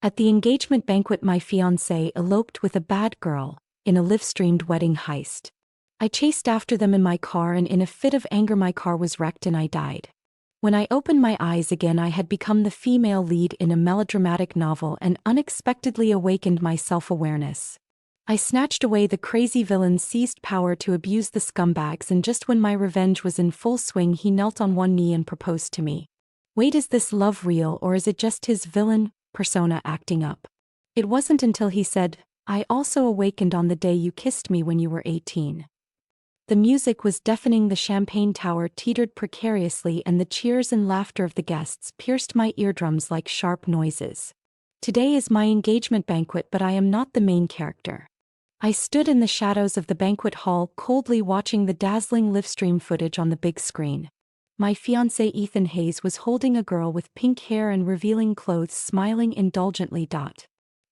At the engagement banquet, my fiancé eloped with a bad girl in a live-streamed wedding heist. I chased after them in my car, and in a fit of anger my car was wrecked and I died. When I opened my eyes again, I had become the female lead in a melodramatic novel and unexpectedly awakened my self-awareness. I snatched away the crazy villain, seized power to abuse the scumbags, and just when my revenge was in full swing, he knelt on one knee and proposed to me. Wait, is this love real, or is it just his villain persona acting up? It wasn't until he said, "I also awakened on the day you kissed me when you were 18. The music was deafening, the champagne tower teetered precariously, and the cheers and laughter of the guests pierced my eardrums like sharp noises. Today is my engagement banquet, but I am not the main character. I stood in the shadows of the banquet hall, coldly watching the dazzling livestream footage on the big screen. My fiancé Ethan Hayes was holding a girl with pink hair and revealing clothes, smiling indulgently.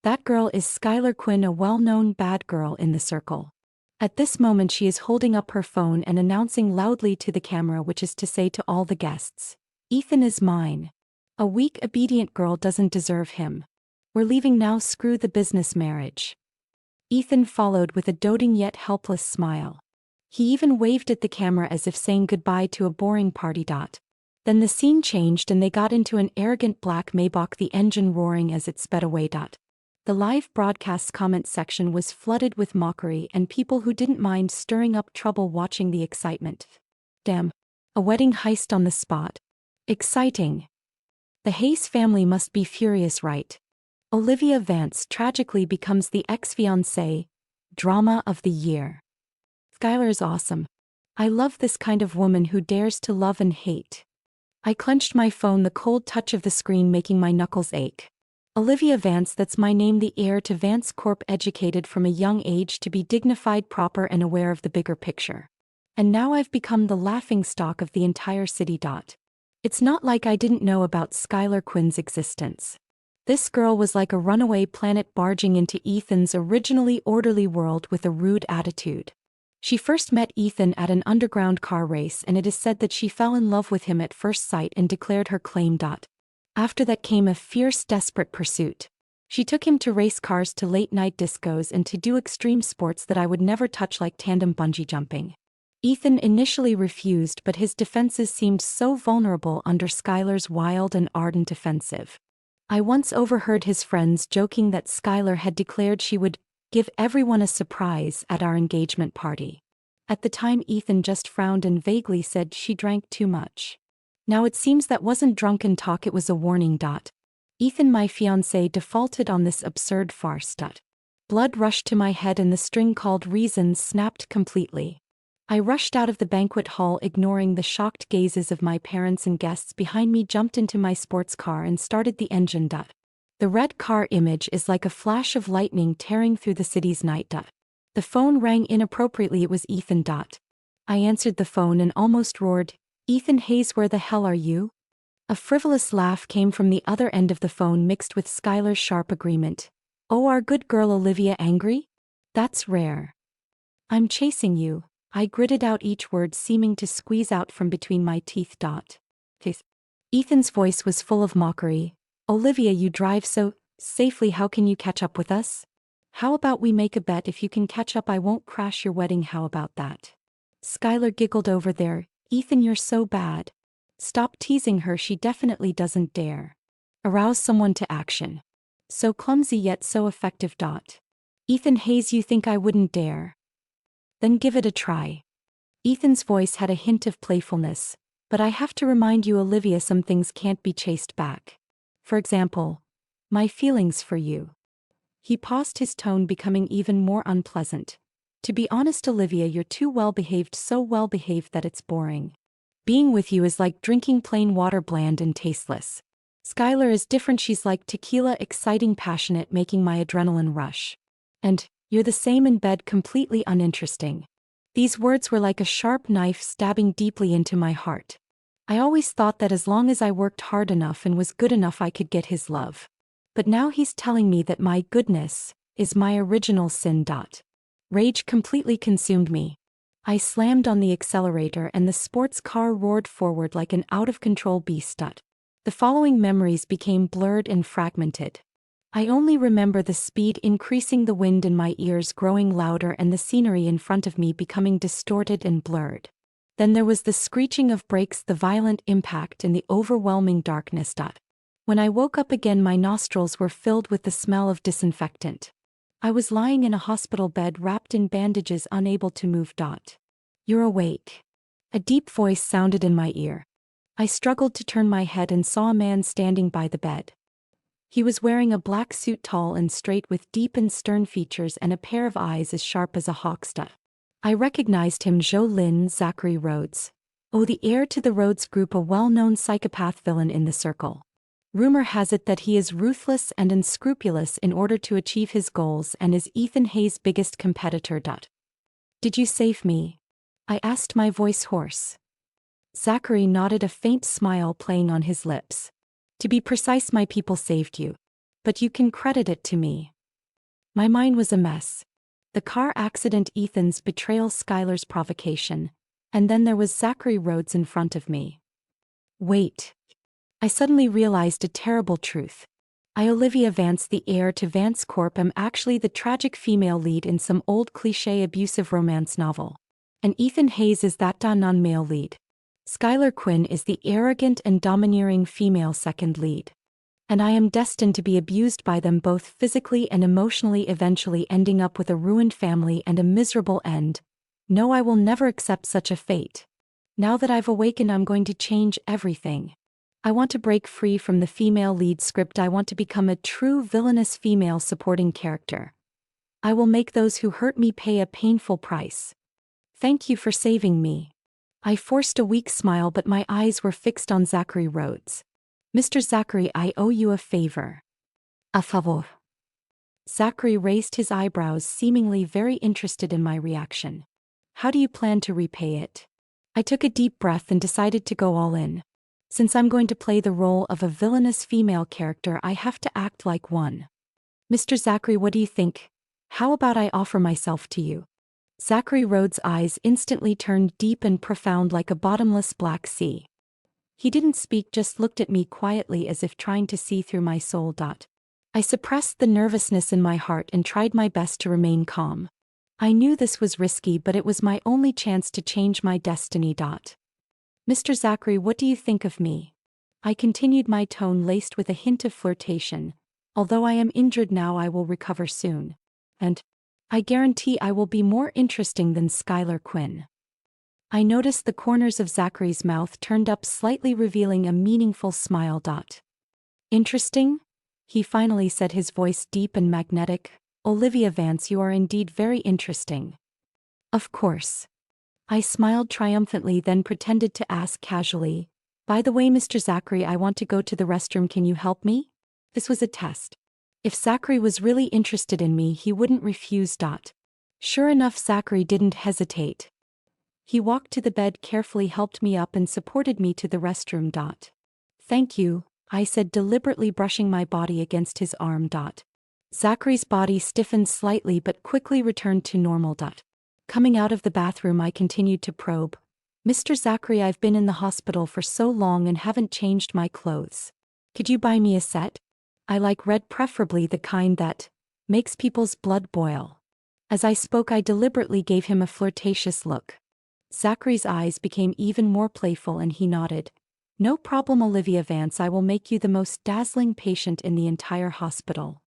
That girl is Skylar Quinn, a well-known bad girl in the circle. At this moment she is holding up her phone and announcing loudly to the camera, which is to say to all the guests, "Ethan is mine. A weak, obedient girl doesn't deserve him. We're leaving now, screw the business marriage." Ethan followed with a doting yet helpless smile. He even waved at the camera as if saying goodbye to a boring party. Then the scene changed and they got into an arrogant black Maybach, the engine roaring as it sped away. The live broadcast's comment section was flooded with mockery and people who didn't mind stirring up trouble watching the excitement. Damn. A wedding heist on the spot. Exciting. The Hayes family must be furious, right? Olivia Vance tragically becomes the ex-fiancée. Drama of the year. Skylar is awesome. I love this kind of woman who dares to love and hate. I clenched my phone, the cold touch of the screen making my knuckles ache. Olivia Vance, that's my name, the heir to Vance Corp, educated from a young age to be dignified, proper, and aware of the bigger picture. And now I've become the laughingstock of the entire city. It's not like I didn't know about Skylar Quinn's existence. This girl was like a runaway planet barging into Ethan's originally orderly world with a rude attitude. She first met Ethan at an underground car race, and it is said that she fell in love with him at first sight and declared her claim. After that came a fierce, desperate pursuit. She took him to race cars, to late-night discos, and to do extreme sports that I would never touch, like tandem bungee jumping. Ethan initially refused, but his defenses seemed so vulnerable under Skylar's wild and ardent offensive. I once overheard his friends joking that Skylar had declared she would give everyone a surprise at our engagement party. At the time, Ethan just frowned and vaguely said she drank too much. Now it seems that wasn't drunken talk, it was a warning. Ethan, my fiancé, defaulted on this absurd farce. Blood rushed to my head and the string called reasons snapped completely. I rushed out of the banquet hall, ignoring the shocked gazes of my parents and guests behind me, jumped into my sports car and started the engine. The red car image is like a flash of lightning tearing through the city's night. The phone rang inappropriately. It was Ethan. I answered the phone and almost roared, "Ethan Hayes, where the hell are you?" A frivolous laugh came from the other end of the phone, mixed with Skylar's sharp agreement. "Oh, our good girl Olivia angry? That's rare." "I'm chasing you," I gritted out, each word seeming to squeeze out from between my teeth. Ethan's voice was full of mockery. "Olivia, you drive so safely, how can you catch up with us? How about we make a bet? If you can catch up, I won't crash your wedding. How about that?" Skylar giggled over there. "Ethan, you're so bad. Stop teasing her, she definitely doesn't dare. Arouse someone to action. So clumsy yet so effective. Ethan Hayes, you think I wouldn't dare? Then give it a try." Ethan's voice had a hint of playfulness. "But I have to remind you, Olivia, some things can't be chased back. For example, my feelings for you." He paused, his tone becoming even more unpleasant. "To be honest, Olivia, you're too well-behaved, so well-behaved that it's boring. Being with you is like drinking plain water, bland and tasteless. Skylar is different, she's like tequila, exciting, passionate, making my adrenaline rush. And you're the same in bed, completely uninteresting." These words were like a sharp knife stabbing deeply into my heart. I always thought that as long as I worked hard enough and was good enough, I could get his love. But now he's telling me that my goodness is my original sin. Rage completely consumed me. I slammed on the accelerator and the sports car roared forward like an out-of-control beast. The following memories became blurred and fragmented. I only remember the speed increasing, the wind in my ears growing louder, and the scenery in front of me becoming distorted and blurred. Then there was the screeching of brakes, the violent impact, and the overwhelming darkness. When I woke up again, my nostrils were filled with the smell of disinfectant. I was lying in a hospital bed wrapped in bandages, unable to move. "You're awake." A deep voice sounded in my ear. I struggled to turn my head and saw a man standing by the bed. He was wearing a black suit, tall and straight, with deep and stern features and a pair of eyes as sharp as a hawk's. I recognized him. Zachary Rhodes. Oh, the heir to the Rhodes Group, a well-known psychopath villain in the circle. Rumor has it that he is ruthless and unscrupulous in order to achieve his goals, and is Ethan Hayes' biggest competitor. "Did you save me?" I asked, my voice hoarse. Zachary nodded, a faint smile playing on his lips. "To be precise, my people saved you. But you can credit it to me." My mind was a mess. The car accident, Ethan's betrayal, Skylar's provocation, and then there was Zachary Rhodes in front of me. Wait. I suddenly realized a terrible truth. I, Olivia Vance, the heir to Vance Corp, am actually the tragic female lead in some old cliché abusive romance novel. And Ethan Hayes is that non-male lead. Skylar Quinn is the arrogant and domineering female second lead. And I am destined to be abused by them both physically and emotionally, eventually ending up with a ruined family and a miserable end. No, I will never accept such a fate. Now that I've awakened, I'm going to change everything. I want to break free from the female lead script. I want to become a true villainous female supporting character. I will make those who hurt me pay a painful price. Thank you for saving me. I forced a weak smile, but my eyes were fixed on Zachary Rhodes. "Mr. Zachary, I owe you a favor." "A favor?" Zachary raised his eyebrows, seemingly very interested in my reaction. "How do you plan to repay it?" I took a deep breath and decided to go all in. Since I'm going to play the role of a villainous female character, I have to act like one. "Mr. Zachary, what do you think? How about I offer myself to you?" Zachary Rhodes' eyes instantly turned deep and profound, like a bottomless black sea. He didn't speak, just looked at me quietly, as if trying to see through my soul. I suppressed the nervousness in my heart and tried my best to remain calm. I knew this was risky, but it was my only chance to change my destiny. "Mr. Zachary, what do you think of me?" I continued, my tone laced with a hint of flirtation. "Although I am injured now, I will recover soon. And I guarantee I will be more interesting than Skylar Quinn." I noticed the corners of Zachary's mouth turned up slightly, revealing a meaningful smile. "Interesting?" he finally said, his voice deep and magnetic. "Olivia Vance, you are indeed very interesting." "Of course." I smiled triumphantly, then pretended to ask casually, "By the way, Mr. Zachary, I want to go to the restroom. Can you help me?" This was a test. If Zachary was really interested in me, he wouldn't refuse. Sure enough, Zachary didn't hesitate. He walked to the bed, carefully helped me up, and supported me to the restroom. "Thank you," I said, deliberately brushing my body against his arm. Zachary's body stiffened slightly but quickly returned to normal. Coming out of the bathroom, I continued to probe. "Mr. Zachary, I've been in the hospital for so long and haven't changed my clothes. Could you buy me a set? I like red, preferably the kind that makes people's blood boil." As I spoke, I deliberately gave him a flirtatious look. Zachary's eyes became even more playful and he nodded. "No problem, Olivia Vance, I will make you the most dazzling patient in the entire hospital."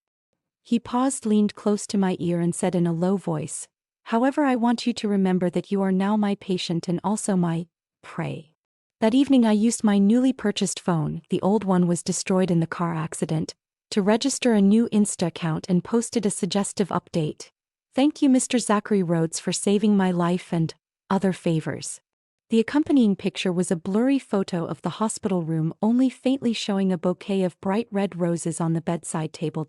He paused, leaned close to my ear, and said in a low voice, "However, I want you to remember that you are now my patient and also my prey." That evening I used my newly purchased phone, the old one was destroyed in the car accident, to register a new Insta account and posted a suggestive update. "Thank you, Mr. Zachary Rhodes, for saving my life and other favors." The accompanying picture was a blurry photo of the hospital room, only faintly showing a bouquet of bright red roses on the bedside table.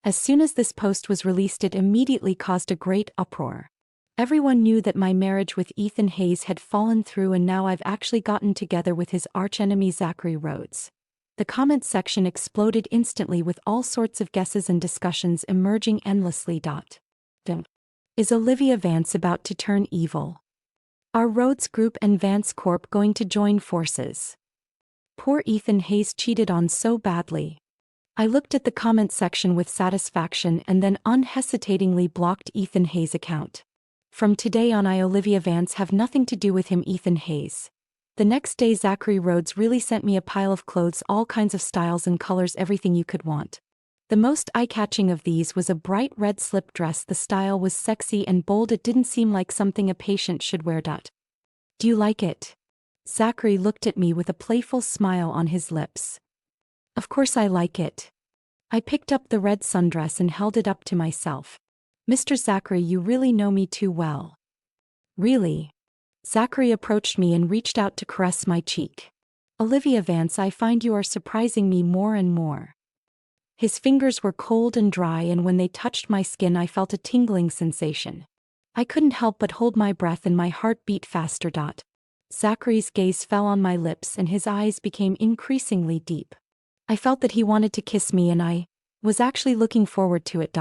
As soon as this post was released, it immediately caused a great uproar. Everyone knew that my marriage with Ethan Hayes had fallen through, and now I've actually gotten together with his archenemy Zachary Rhodes. The comment section exploded instantly, with all sorts of guesses and discussions emerging endlessly. Is Olivia Vance about to turn evil? Are Rhodes Group and Vance Corp going to join forces? Poor Ethan Hayes cheated on so badly. I looked at the comment section with satisfaction and then unhesitatingly blocked Ethan Hayes' account. From today on, Olivia Vance have nothing to do with him, Ethan Hayes. The next day, Zachary Rhodes really sent me a pile of clothes, all kinds of styles and colors, everything you could want. The most eye-catching of these was a bright red slip dress. The style was sexy and bold. It didn't seem like something a patient should wear. Do you like it? Zachary looked at me with a playful smile on his lips. Of course I like it. I picked up the red sundress and held it up to myself. Mr. Zachary, you really know me too well. Really? Zachary approached me and reached out to caress my cheek. Olivia Vance, I find you are surprising me more and more. His fingers were cold and dry, and when they touched my skin I felt a tingling sensation. I couldn't help but hold my breath and my heart beat faster. Zachary's gaze fell on my lips and his eyes became increasingly deep. I felt that he wanted to kiss me and I was actually looking forward to it.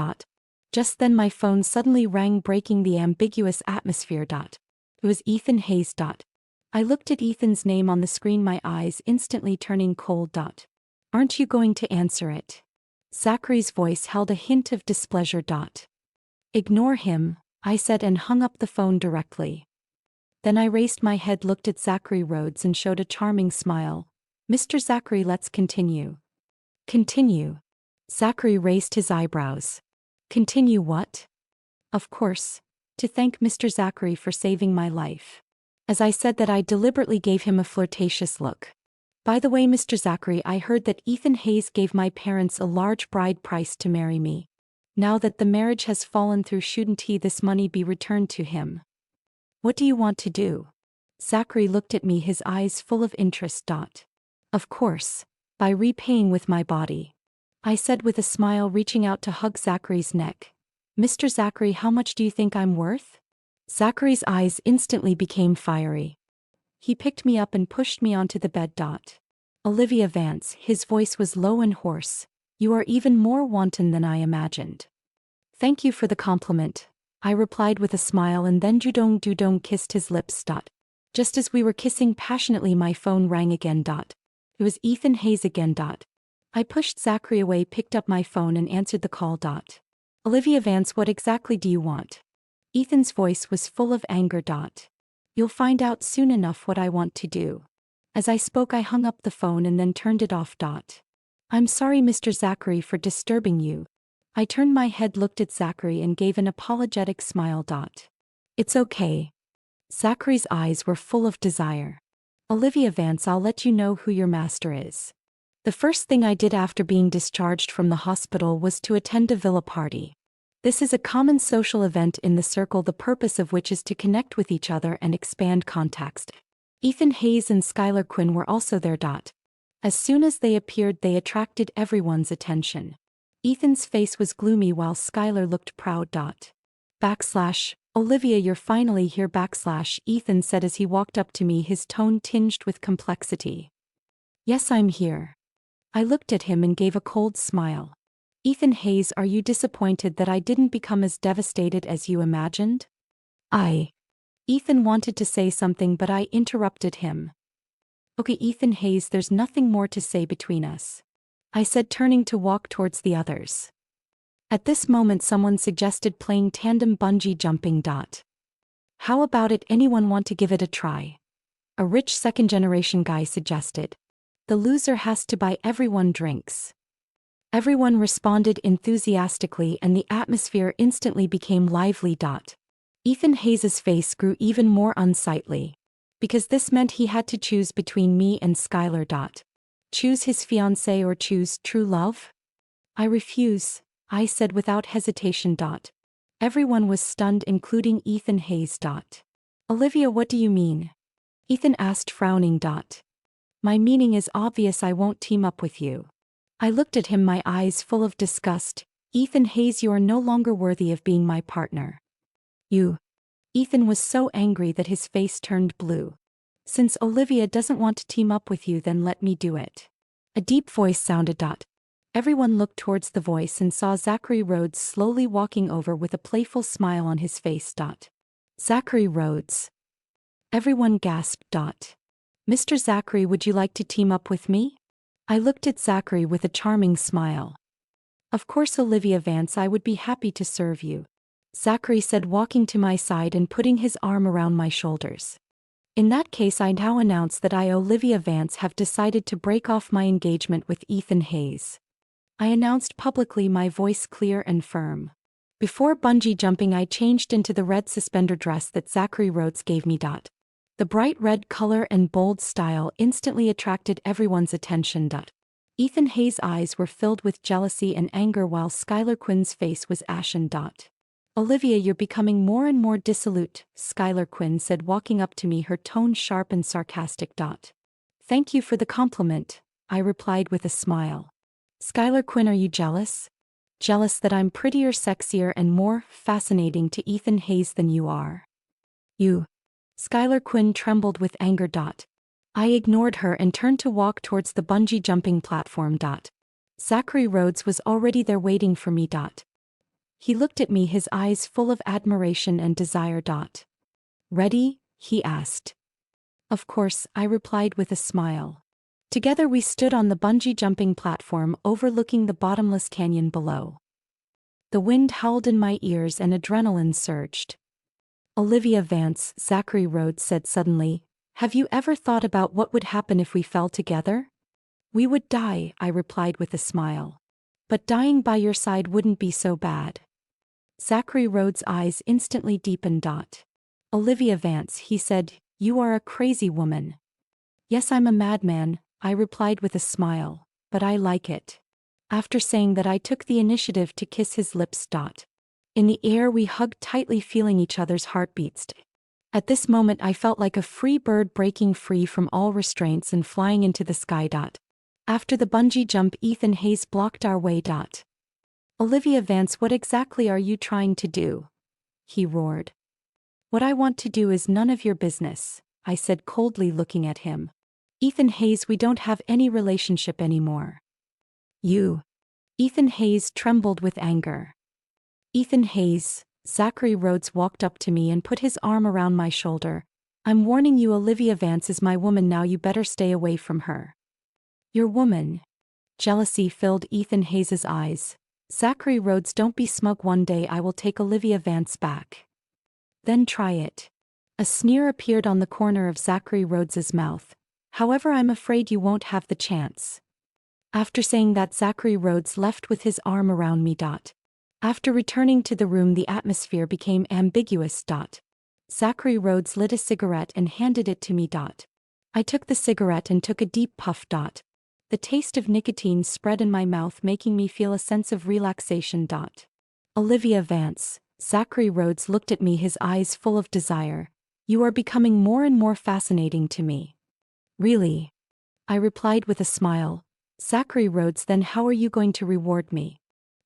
Just then my phone suddenly rang, breaking the ambiguous atmosphere. It was Ethan Hayes. I looked at Ethan's name on the screen, my eyes instantly turning cold. Aren't you going to answer it? Zachary's voice held a hint of displeasure. Ignore him, I said and hung up the phone directly. Then I raised my head, looked at Zachary Rhodes and showed a charming smile. Mr. Zachary, let's continue. Continue? Zachary raised his eyebrows. Continue what? Of course, to thank Mr. Zachary for saving my life. As I said that, I deliberately gave him a flirtatious look. By the way, Mr. Zachary, I heard that Ethan Hayes gave my parents a large bride price to marry me. Now that the marriage has fallen through, shouldn't this money be returned to him? What do you want to do? Zachary looked at me, his eyes full of interest. Of course, by repaying with my body. I said with a smile, reaching out to hug Zachary's neck. Mr. Zachary, how much do you think I'm worth? Zachary's eyes instantly became fiery. He picked me up and pushed me onto the bed. Olivia Vance, his voice was low and hoarse, you are even more wanton than I imagined. Thank you for the compliment, I replied with a smile, and then Judong kissed his lips. Just as we were kissing passionately, my phone rang again. It was Ethan Hayes again. I pushed Zachary away, picked up my phone and answered the call. Olivia Vance, what exactly do you want? Ethan's voice was full of anger. You'll find out soon enough what I want to do. As I spoke, I hung up the phone and then turned it off. I'm sorry, Mr. Zachary, for disturbing you. I turned my head, looked at Zachary and gave an apologetic smile. It's okay. Zachary's eyes were full of desire. Olivia Vance, I'll let you know who your master is. The first thing I did after being discharged from the hospital was to attend a villa party. This is a common social event in the circle, the purpose of which is to connect with each other and expand contacts. Ethan Hayes and Skylar Quinn were also there. As soon as they appeared, they attracted everyone's attention. Ethan's face was gloomy while Skylar looked proud. Olivia, you're finally here. Ethan said as he walked up to me, his tone tinged with complexity. Yes, I'm here. I looked at him and gave a cold smile. Ethan Hayes, are you disappointed that I didn't become as devastated as you imagined? Ethan wanted to say something, but I interrupted him. Okay, Ethan Hayes, there's nothing more to say between us, I said, turning to walk towards the others. At this moment, someone suggested playing tandem bungee jumping. How about it? Anyone want to give it a try? A rich second-generation guy suggested. The loser has to buy everyone drinks. Everyone responded enthusiastically and the atmosphere instantly became lively. Ethan Hayes' face grew even more unsightly. Because this meant he had to choose between me and Skylar. Choose his fiancée or choose true love? I refuse, I said without hesitation. Everyone was stunned, including Ethan Hayes. Olivia, what do you mean? Ethan asked, frowning. My meaning is obvious, I won't team up with you. I looked at him, my eyes full of disgust. Ethan Hayes, you are no longer worthy of being my partner. You. Ethan was so angry that his face turned blue. Since Olivia doesn't want to team up with you, then let me do it. A deep voice sounded. Everyone looked towards the voice and saw Zachary Rhodes slowly walking over with a playful smile on his face. Zachary Rhodes. Everyone gasped. Mr. Zachary, would you like to team up with me? I looked at Zachary with a charming smile. Of course, Olivia Vance, I would be happy to serve you, Zachary said, walking to my side and putting his arm around my shoulders. In that case, I now announce that I, Olivia Vance, have decided to break off my engagement with Ethan Hayes. I announced publicly, my voice clear and firm. Before bungee jumping, I changed into the red suspender dress that Zachary Rhodes gave me. The bright red color and bold style instantly attracted everyone's attention. Ethan Hayes' eyes were filled with jealousy and anger while Skylar Quinn's face was ashen. Olivia, you're becoming more and more dissolute, Skylar Quinn said, walking up to me, her tone sharp and sarcastic. Thank you for the compliment, I replied with a smile. Skylar Quinn, are you jealous? Jealous that I'm prettier, sexier, and more fascinating to Ethan Hayes than you are? You. Skylar Quinn trembled with anger. I ignored her and turned to walk towards the bungee jumping platform. Zachary Rhodes was already there waiting for me. He looked at me, his eyes full of admiration and desire. Ready? He asked. Of course, I replied with a smile. Together we stood on the bungee jumping platform overlooking the bottomless canyon below. The wind howled in my ears and adrenaline surged. Olivia Vance, Zachary Rhodes said suddenly, have you ever thought about what would happen if we fell together? We would die, I replied with a smile. But dying by your side wouldn't be so bad. Zachary Rhodes' eyes instantly deepened. Olivia Vance, he said, you are a crazy woman. Yes, I'm a madman, I replied with a smile, but I like it. After saying that, I took the initiative to kiss his lips. In the air we hugged tightly, feeling each other's heartbeats. At this moment I felt like a free bird breaking free from all restraints and flying into the sky. After the bungee jump, Ethan Hayes blocked our way. Olivia Vance, what exactly are you trying to do? He roared. What I want to do is none of your business, I said coldly, looking at him. Ethan Hayes, we don't have any relationship anymore. You. Ethan Hayes trembled with anger. Ethan Hayes, Zachary Rhodes walked up to me and put his arm around my shoulder. I'm warning you, Olivia Vance is my woman now, you better stay away from her. Your woman? Jealousy filled Ethan Hayes' eyes. Zachary Rhodes, don't be smug, one day I will take Olivia Vance back. Then try it. A sneer appeared on the corner of Zachary Rhodes' mouth. However, I'm afraid you won't have the chance. After saying that, Zachary Rhodes left with his arm around me. After returning to the room, the atmosphere became ambiguous. Zachary Rhodes lit a cigarette and handed it to me. I took the cigarette and took a deep puff. The taste of nicotine spread in my mouth, making me feel a sense of relaxation. Olivia Vance, Zachary Rhodes looked at me, his eyes full of desire. You are becoming more and more fascinating to me. Really? I replied with a smile. Zachary Rhodes, then how are you going to reward me?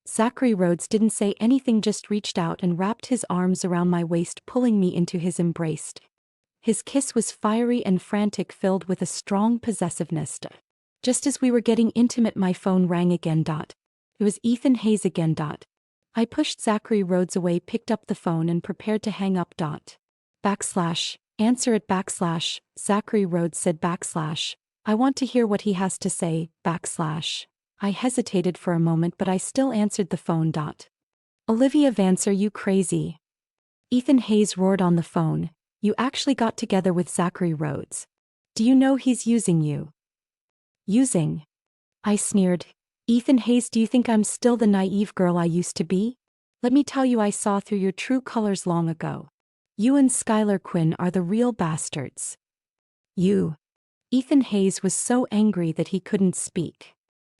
Zachary Rhodes didn't say anything, just reached out and wrapped his arms around my waist, pulling me into his embrace. His kiss was fiery and frantic, filled with a strong possessiveness. Just as we were getting intimate, my phone rang again. It was Ethan Hayes again. I pushed Zachary Rhodes away, picked up the phone and prepared to hang up. Answer it. Zachary Rhodes said. I want to hear what he has to say. I hesitated for a moment, but I still answered the phone. Olivia Vance, are you crazy? Ethan Hayes roared on the phone. You actually got together with Zachary Rhodes. Do you know he's using you? Using? I sneered. Ethan Hayes, do you think I'm still the naive girl I used to be? Let me tell you, I saw through your true colors long ago. You and Skylar Quinn are the real bastards. You. Ethan Hayes was so angry that he couldn't speak.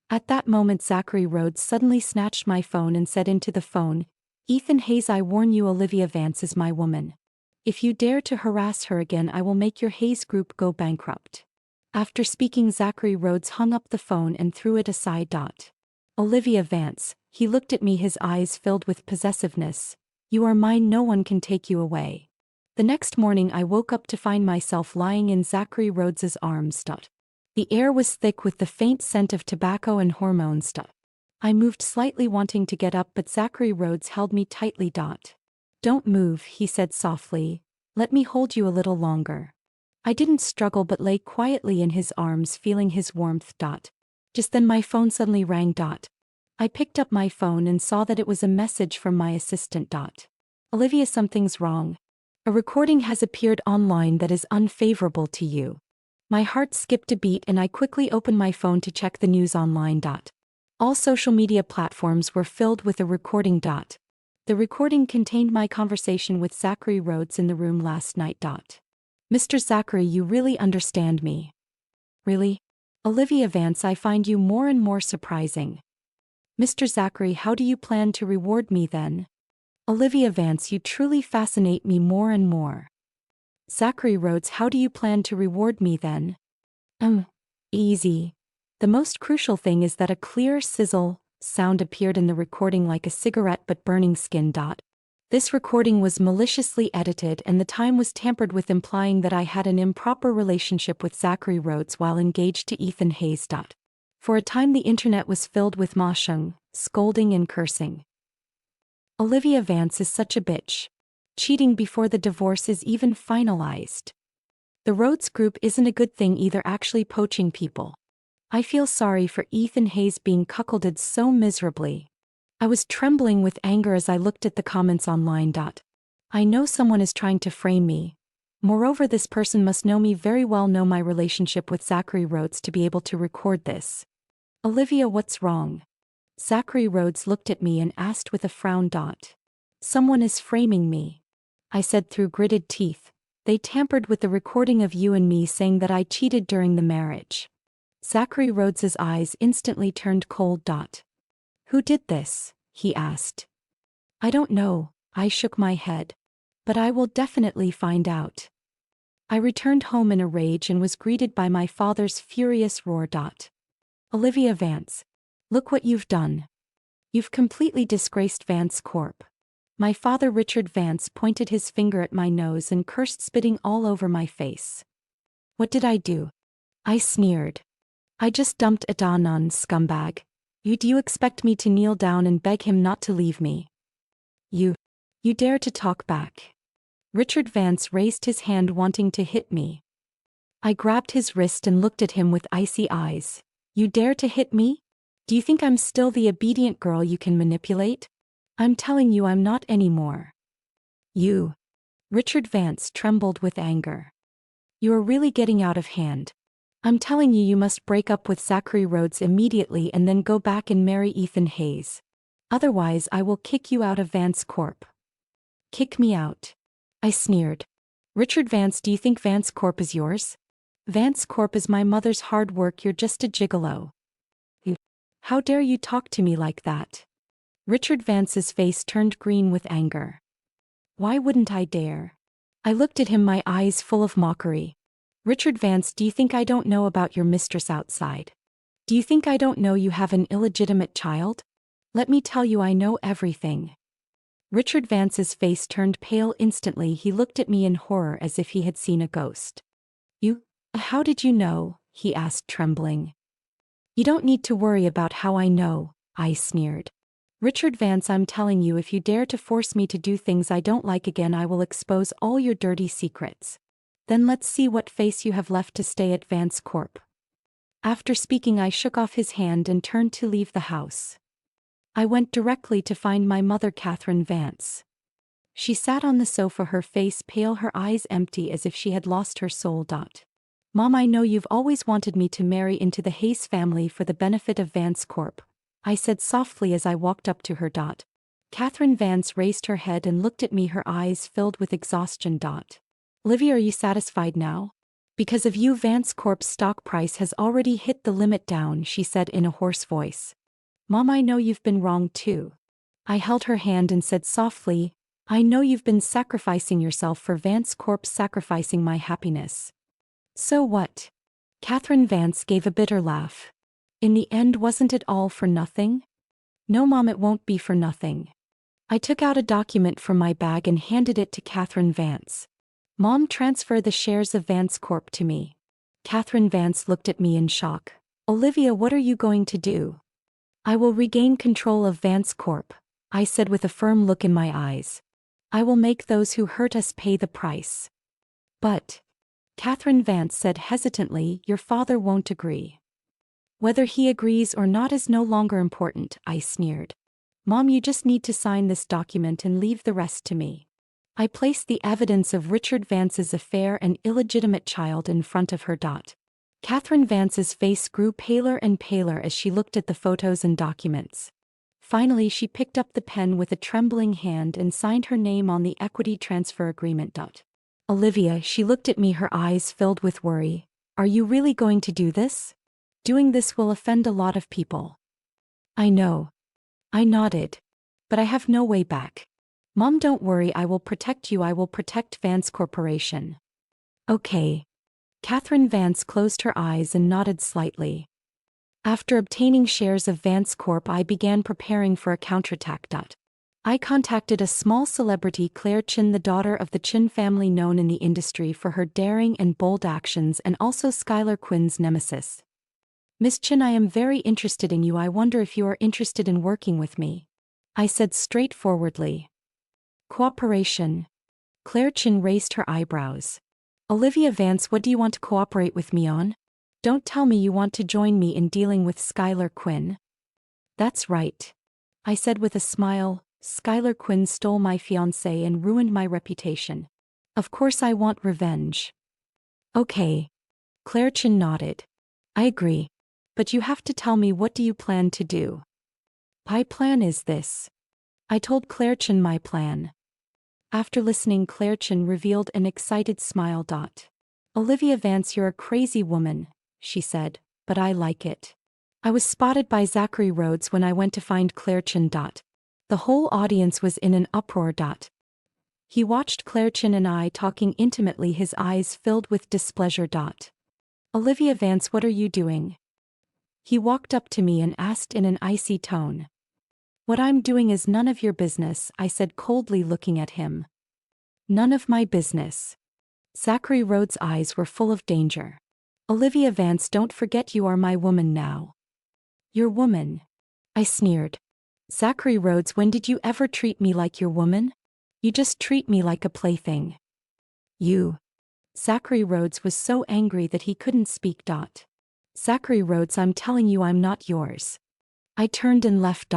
At that moment, Zachary Rhodes suddenly snatched my phone and said into the phone, Ethan Hayes, I warn you, Olivia Vance is my woman. If you dare to harass her again, I will make your Hayes group go bankrupt. After speaking, Zachary Rhodes hung up the phone and threw it aside. Olivia Vance, he looked at me, his eyes filled with possessiveness. You are mine, no one can take you away. The next morning I woke up to find myself lying in Zachary Rhodes's arms. The air was thick with the faint scent of tobacco and hormones. I moved slightly, wanting to get up, but Zachary Rhodes held me tightly. Don't move, he said softly. Let me hold you a little longer. I didn't struggle but lay quietly in his arms, feeling his warmth. Just then my phone suddenly rang. I picked up my phone and saw that it was a message from my assistant. Olivia, something's wrong. A recording has appeared online that is unfavorable to you. My heart skipped a beat and I quickly opened my phone to check the news online. All social media platforms were filled with a recording. The recording contained my conversation with Zachary Rhodes in the room last night. Mr. Zachary, you really understand me. Really? Olivia Vance, I find you more and more surprising. Mr. Zachary, how do you plan to reward me then? Olivia Vance, you truly fascinate me more and more. Zachary Rhodes, how do you plan to reward me then? Easy. The most crucial thing is that a clear sizzle sound appeared in the recording like a cigarette but burning skin. This recording was maliciously edited and the time was tampered with, implying that I had an improper relationship with Zachary Rhodes while engaged to Ethan Hayes. For a time the internet was filled with moshing, scolding and cursing. Olivia Vance is such a bitch. Cheating before the divorce is even finalized. The Rhodes group isn't a good thing either, actually poaching people. I feel sorry for Ethan Hayes being cuckolded so miserably. I was trembling with anger as I looked at the comments online. I know someone is trying to frame me. Moreover, this person must know me very well, know my relationship with Zachary Rhodes to be able to record this. Olivia, what's wrong? Zachary Rhodes looked at me and asked with a frown. Someone is framing me. I said through gritted teeth. They tampered with the recording of you and me, saying that I cheated during the marriage. Zachary Rhodes's eyes instantly turned cold. Who did this? He asked. I don't know, I shook my head. But I will definitely find out. I returned home in a rage and was greeted by my father's furious roar. Olivia Vance. Look what you've done. You've completely disgraced Vance Corp. My father, Richard Vance, pointed his finger at my nose and cursed, spitting all over my face. What did I do? I sneered. I just dumped Adanon, scumbag. Do you expect me to kneel down and beg him not to leave me? You dare to talk back. Richard Vance raised his hand, wanting to hit me. I grabbed his wrist and looked at him with icy eyes. You dare to hit me? Do you think I'm still the obedient girl you can manipulate? I'm telling you I'm not anymore. You. Richard Vance trembled with anger. You are really getting out of hand. I'm telling you, you must break up with Zachary Rhodes immediately and then go back and marry Ethan Hayes. Otherwise I will kick you out of Vance Corp. Kick me out. I sneered. Richard Vance, do you think Vance Corp is yours? Vance Corp is my mother's hard work. You're just a gigolo. How dare you talk to me like that? Richard Vance's face turned green with anger. Why wouldn't I dare? I looked at him, my eyes full of mockery. Richard Vance, do you think I don't know about your mistress outside? Do you think I don't know you have an illegitimate child? Let me tell you, I know everything. Richard Vance's face turned pale instantly. He looked at me in horror as if he had seen a ghost. How did you know? He asked, trembling. You don't need to worry about how I know, I sneered. Richard Vance, I'm telling you, if you dare to force me to do things I don't like again, I will expose all your dirty secrets. Then let's see what face you have left to stay at Vance Corp. After speaking, I shook off his hand and turned to leave the house. I went directly to find my mother, Catherine Vance. She sat on the sofa, her face pale, her eyes empty as if she had lost her soul. Mom, I know you've always wanted me to marry into the Hayes family for the benefit of Vance Corp, I said softly as I walked up to her. Catherine Vance raised her head and looked at me, her eyes filled with exhaustion. Olivia, are you satisfied now? Because of you, Vance Corp's stock price has already hit the limit down, she said in a hoarse voice. Mom, I know you've been wrong too. I held her hand and said softly, I know you've been sacrificing yourself for Vance Corp, sacrificing my happiness. So what? Catherine Vance gave a bitter laugh. In the end, wasn't it all for nothing? No, Mom, it won't be for nothing. I took out a document from my bag and handed it to Catherine Vance. Mom, transfer the shares of Vance Corp to me. Catherine Vance looked at me in shock. Olivia, what are you going to do? I will regain control of Vance Corp, I said with a firm look in my eyes. I will make those who hurt us pay the price. But, Catherine Vance said hesitantly, your father won't agree. Whether he agrees or not is no longer important, I sneered. Mom, you just need to sign this document and leave the rest to me. I placed the evidence of Richard Vance's affair and illegitimate child in front of her. Catherine Vance's face grew paler and paler as she looked at the photos and documents. Finally, she picked up the pen with a trembling hand and signed her name on the equity transfer agreement. Olivia, she looked at me, her eyes filled with worry. Are you really going to do this? Doing this will offend a lot of people. I know. I nodded. But I have no way back. Mom, don't worry, I will protect you. I will protect Vance Corporation. Okay. Catherine Vance closed her eyes and nodded slightly. After obtaining shares of Vance Corp, I began preparing for a counterattack. I contacted a small celebrity, Claire Chin, the daughter of the Chin family, known in the industry for her daring and bold actions, and also Skylar Quinn's nemesis. Miss Chin, I am very interested in you. I wonder if you are interested in working with me. I said straightforwardly. Cooperation. Claire Chin raised her eyebrows. Olivia Vance, what do you want to cooperate with me on? Don't tell me you want to join me in dealing with Skylar Quinn. That's right. I said with a smile. Skylar Quinn stole my fiancé and ruined my reputation. Of course I want revenge. Okay. Claire Chin nodded. I agree. But you have to tell me, what do you plan to do? My plan is this. I told Claire Chin my plan. After listening, Claire Chin revealed an excited smile. Olivia Vance, you're a crazy woman, she said, but I like it. I was spotted by Zachary Rhodes when I went to find Claire Chin. The whole audience was in an uproar. He watched Claire Chin and I talking intimately, his eyes filled with displeasure. Olivia Vance, what are you doing? He walked up to me and asked in an icy tone. What I'm doing is none of your business, I said coldly, looking at him. None of my business. Zachary Rhodes' eyes were full of danger. Olivia Vance, don't forget you are my woman now. Your woman? I sneered. Zachary Rhodes, when did you ever treat me like your woman? You just treat me like a plaything. You. Zachary Rhodes was so angry that he couldn't speak. Zachary Rhodes, I'm telling you I'm not yours. I turned and left.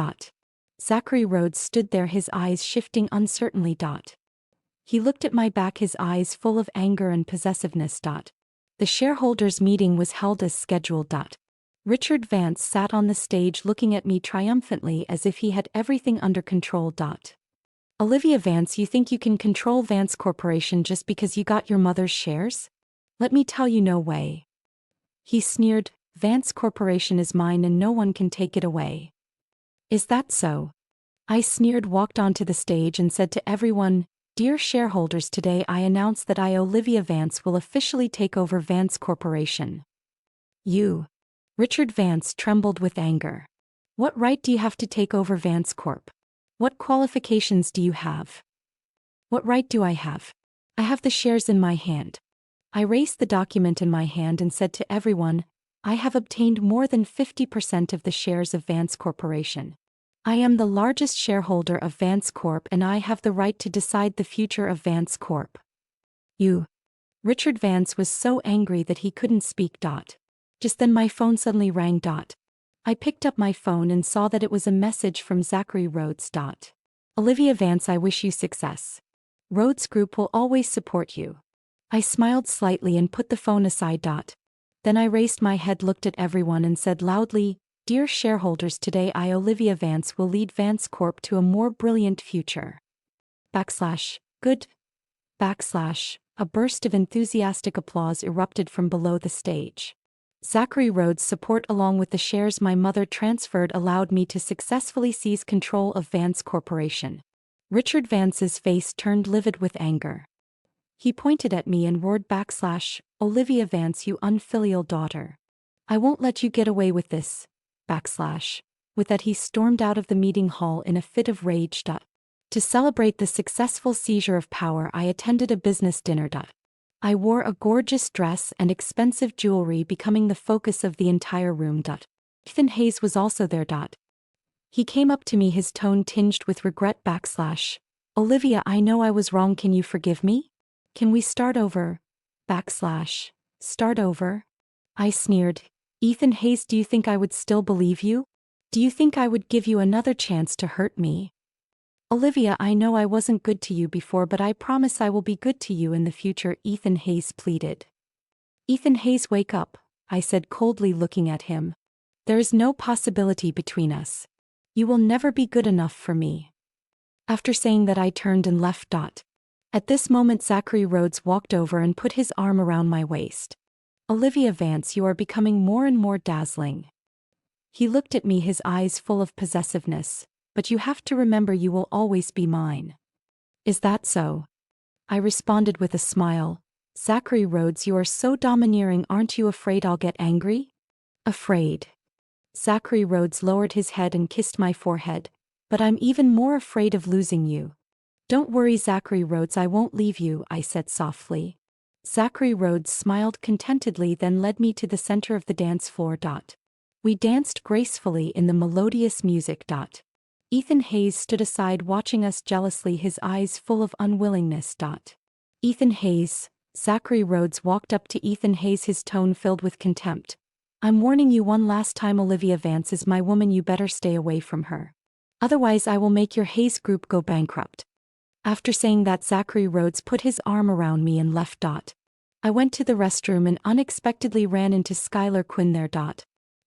Zachary Rhodes stood there, his eyes shifting uncertainly. He looked at my back, his eyes full of anger and possessiveness. The shareholders' meeting was held as scheduled. Richard Vance sat on the stage looking at me triumphantly as if he had everything under control. Olivia Vance, you think you can control Vance Corporation just because you got your mother's shares? Let me tell you, no way. He sneered. Vance Corporation is mine and no one can take it away. Is that so? I sneered, walked onto the stage and said to everyone, Dear shareholders, today I announce that I, Olivia Vance, will officially take over Vance Corporation. You. Richard Vance trembled with anger. What right do you have to take over Vance Corp? What qualifications do you have? What right do I have? I have the shares in my hand. I raised the document in my hand and said to everyone, I have obtained more than 50% of the shares of Vance Corporation. I am the largest shareholder of Vance Corp and I have the right to decide the future of Vance Corp. You. Richard Vance was so angry that he couldn't speak. Just then my phone suddenly rang. I picked up my phone and saw that it was a message from Zachary Rhodes. Olivia Vance, I wish you success. Rhodes Group will always support you. I smiled slightly and put the phone aside. Then I raised my head, looked at everyone and said loudly, Dear shareholders, today I, Olivia Vance, will lead Vance Corp to a more brilliant future. Good. A burst of enthusiastic applause erupted from below the stage. Zachary Rhodes' support along with the shares my mother transferred allowed me to successfully seize control of Vance Corporation. Richard Vance's face turned livid with anger. He pointed at me and roared Olivia Vance, you unfilial daughter. I won't let you get away with this. With that he stormed out of the meeting hall in a fit of rage. To celebrate the successful seizure of power, I attended a business dinner. I wore a gorgeous dress and expensive jewelry, becoming the focus of the entire room. Ethan Hayes was also there. He came up to me, his tone tinged with regret. Olivia, I know I was wrong. Can you forgive me? Can we start over? Start over? I sneered. Ethan Hayes, do you think I would still believe you? Do you think I would give you another chance to hurt me? Olivia, I know I wasn't good to you before, but I promise I will be good to you in the future, Ethan Hayes pleaded. Ethan Hayes, wake up, I said coldly, looking at him. There is no possibility between us. You will never be good enough for me. After saying that, I turned and left. At this moment, Zachary Rhodes walked over and put his arm around my waist. Olivia Vance, you are becoming more and more dazzling. He looked at me, his eyes full of possessiveness. But you have to remember, you will always be mine. Is that so? I responded with a smile. Zachary Rhodes, you are so domineering, aren't you afraid I'll get angry? Afraid. Zachary Rhodes lowered his head and kissed my forehead. But I'm even more afraid of losing you. Don't worry, Zachary Rhodes, I won't leave you, I said softly. Zachary Rhodes smiled contentedly, then led me to the center of the dance floor. We danced gracefully in the melodious music. Ethan Hayes stood aside watching us jealously, his eyes full of unwillingness. Ethan Hayes. Zachary Rhodes walked up to Ethan Hayes, his tone filled with contempt. I'm warning you one last time, Olivia Vance is my woman, you better stay away from her. Otherwise I will make your Hayes group go bankrupt. After saying that, Zachary Rhodes put his arm around me and left. I went to the restroom and unexpectedly ran into Skylar Quinn there.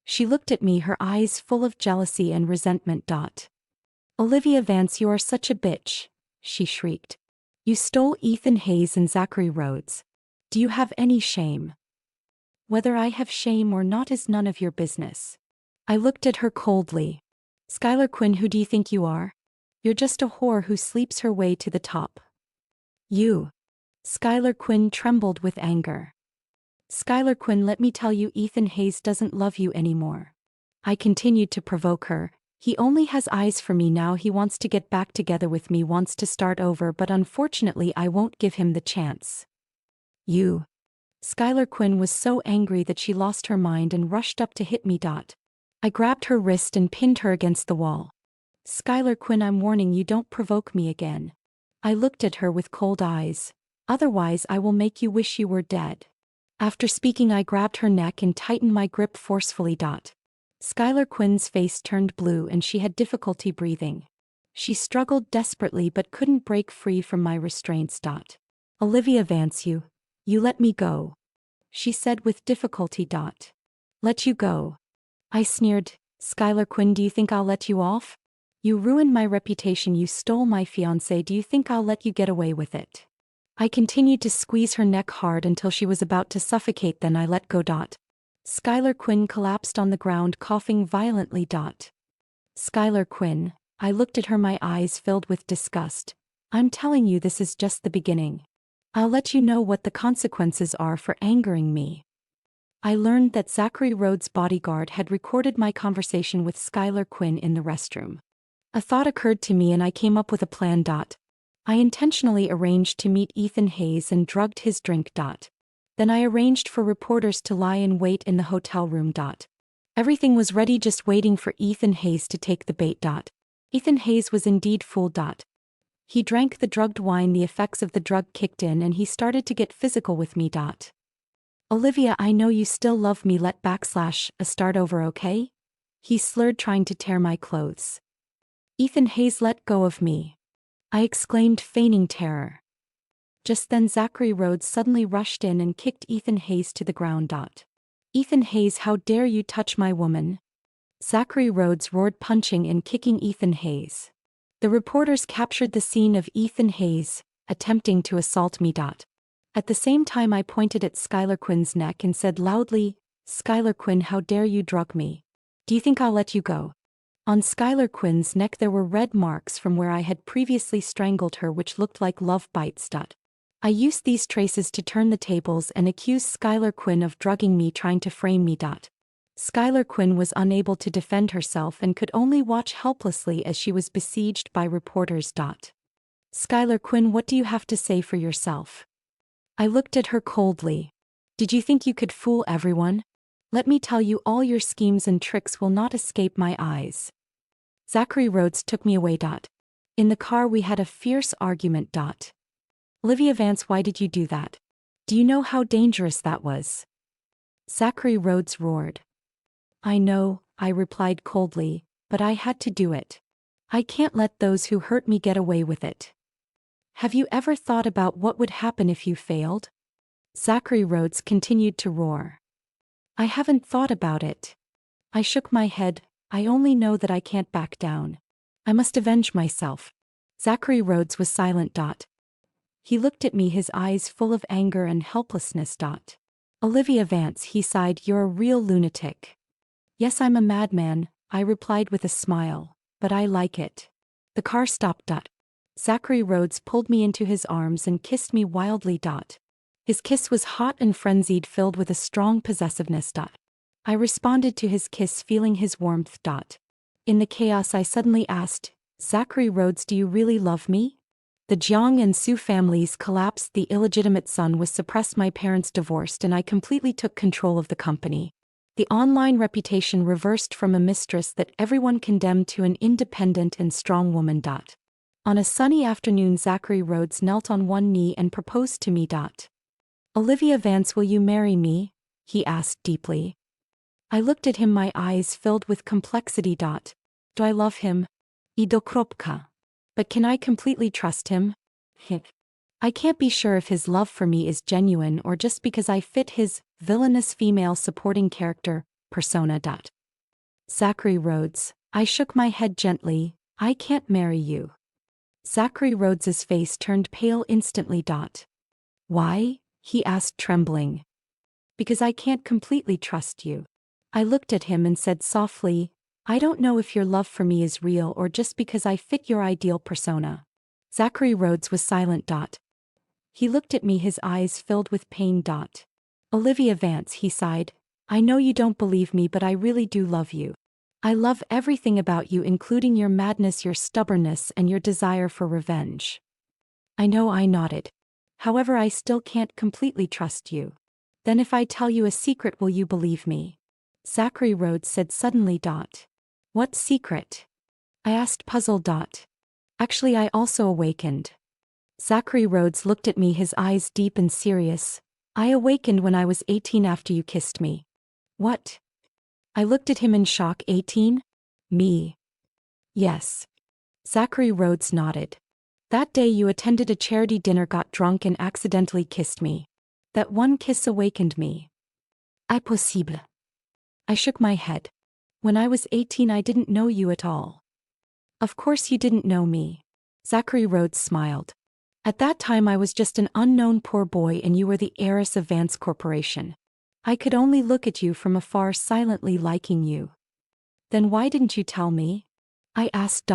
She looked at me, her eyes full of jealousy and resentment. Olivia Vance, you are such a bitch, she shrieked. You stole Ethan Hayes and Zachary Rhodes. Do you have any shame? Whether I have shame or not is none of your business. I looked at her coldly. Skylar Quinn, who do you think you are? You're just a whore who sleeps her way to the top. You. Skylar Quinn trembled with anger. Skylar Quinn, let me tell you, Ethan Hayes doesn't love you anymore. I continued to provoke her. He only has eyes for me now, he wants to get back together with me, wants to start over, but unfortunately I won't give him the chance. You. Skylar Quinn was so angry that she lost her mind and rushed up to hit me. I grabbed her wrist and pinned her against the wall. Skylar Quinn, I'm warning you, don't provoke me again. I looked at her with cold eyes. Otherwise I will make you wish you were dead. After speaking, I grabbed her neck and tightened my grip forcefully. Skylar Quinn's face turned blue and she had difficulty breathing. She struggled desperately but couldn't break free from my restraints. Olivia Vance, you let me go, she said with difficulty. Let you go? I sneered. Skylar Quinn, do you think I'll let you off? You ruined my reputation, you stole my fiancé, do you think I'll let you get away with it? I continued to squeeze her neck hard until she was about to suffocate, then I let go. Skylar Quinn collapsed on the ground, coughing violently. Skylar Quinn, I looked at her, my eyes filled with disgust. I'm telling you, this is just the beginning. I'll let you know what the consequences are for angering me. I learned that Zachary Rhodes' bodyguard had recorded my conversation with Skylar Quinn in the restroom. A thought occurred to me and I came up with a plan. I intentionally arranged to meet Ethan Hayes and drugged his drink. Then I arranged for reporters to lie in wait in the hotel room. Everything was ready, just waiting for Ethan Hayes to take the bait. Ethan Hayes was indeed fooled. He drank the drugged wine, the effects of the drug kicked in, and he started to get physical with me. Olivia, I know you still love me, let / a start over, okay? He slurred, trying to tear my clothes. Ethan Hayes, let go of me, I exclaimed, feigning terror. Just then Zachary Rhodes suddenly rushed in and kicked Ethan Hayes to the ground. Ethan Hayes, how dare you touch my woman? Zachary Rhodes roared, punching and kicking Ethan Hayes. The reporters captured the scene of Ethan Hayes attempting to assault me. At the same time I pointed at Skylar Quinn's neck and said loudly, Skylar Quinn, how dare you drug me? Do you think I'll let you go? On Skylar Quinn's neck there were red marks from where I had previously strangled her, which looked like love bites. I used these traces to turn the tables and accuse Skylar Quinn of drugging me, trying to frame me. Skylar Quinn was unable to defend herself and could only watch helplessly as she was besieged by reporters. Skylar Quinn, what do you have to say for yourself? I looked at her coldly. Did you think you could fool everyone? Let me tell you, all your schemes and tricks will not escape my eyes. Zachary Rhodes took me away. In the car we had a fierce argument. Olivia Vance, why did you do that? Do you know how dangerous that was? Zachary Rhodes roared. I know, I replied coldly, but I had to do it. I can't let those who hurt me get away with it. Have you ever thought about what would happen if you failed? Zachary Rhodes continued to roar. I haven't thought about it. I shook my head. I only know that I can't back down. I must avenge myself. Zachary Rhodes was silent. He looked at me, his eyes full of anger and helplessness. Olivia Vance, he sighed, you're a real lunatic. Yes, I'm a madman, I replied with a smile, but I like it. The car stopped. Zachary Rhodes pulled me into his arms and kissed me wildly. His kiss was hot and frenzied, filled with a strong possessiveness. I responded to his kiss, feeling his warmth. In the chaos, I suddenly asked, Zachary Rhodes, do you really love me? The Jiang and Su families collapsed, the illegitimate son was suppressed, my parents divorced, and I completely took control of the company. The online reputation reversed from a mistress that everyone condemned to an independent and strong woman. On a sunny afternoon, Zachary Rhodes knelt on one knee and proposed to me. Olivia Vance, will you marry me? He asked deeply. I looked at him, my eyes filled with complexity. Do I love him? Idokropka. But can I completely trust him? I can't be sure if his love for me is genuine or just because I fit his villainous female supporting character persona. Zachary Rhodes, I shook my head gently, I can't marry you. Zachary Rhodes's face turned pale instantly. Why? He asked, trembling. Because I can't completely trust you. I looked at him and said softly, I don't know if your love for me is real or just because I fit your ideal persona. Zachary Rhodes was silent. He looked at me, his eyes filled with pain. Olivia Vance, he sighed, I know you don't believe me, but I really do love you. I love everything about you, including your madness, your stubbornness, and your desire for revenge. I know, I nodded. However, I still can't completely trust you. Then if I tell you a secret, will you believe me? Zachary Rhodes said suddenly. What secret? I asked, puzzled. Actually, I also awakened. Zachary Rhodes looked at me, his eyes deep and serious. I awakened when I was 18 after you kissed me. What? I looked at him in shock. 18? Me? Yes. Zachary Rhodes nodded. That day you attended a charity dinner, got drunk, and accidentally kissed me. That one kiss awakened me. Impossible. I shook my head. When I was 18, I didn't know you at all. Of course you didn't know me. Zachary Rhodes smiled. At that time I was just an unknown poor boy and you were the heiress of Vance Corporation. I could only look at you from afar, silently liking you. Then why didn't you tell me? I asked.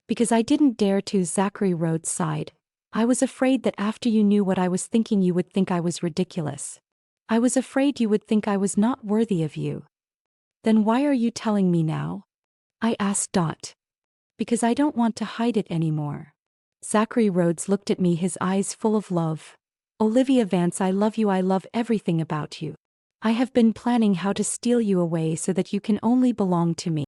Because I didn't dare to. Zachary Rhodes sighed. I was afraid that after you knew what I was thinking you would think I was ridiculous. I was afraid you would think I was not worthy of you. Then why are you telling me now? I asked. Because I don't want to hide it anymore. Zachary Rhodes looked at me, his eyes full of love. Olivia Vance, I love you. I love everything about you. I have been planning how to steal you away so that you can only belong to me.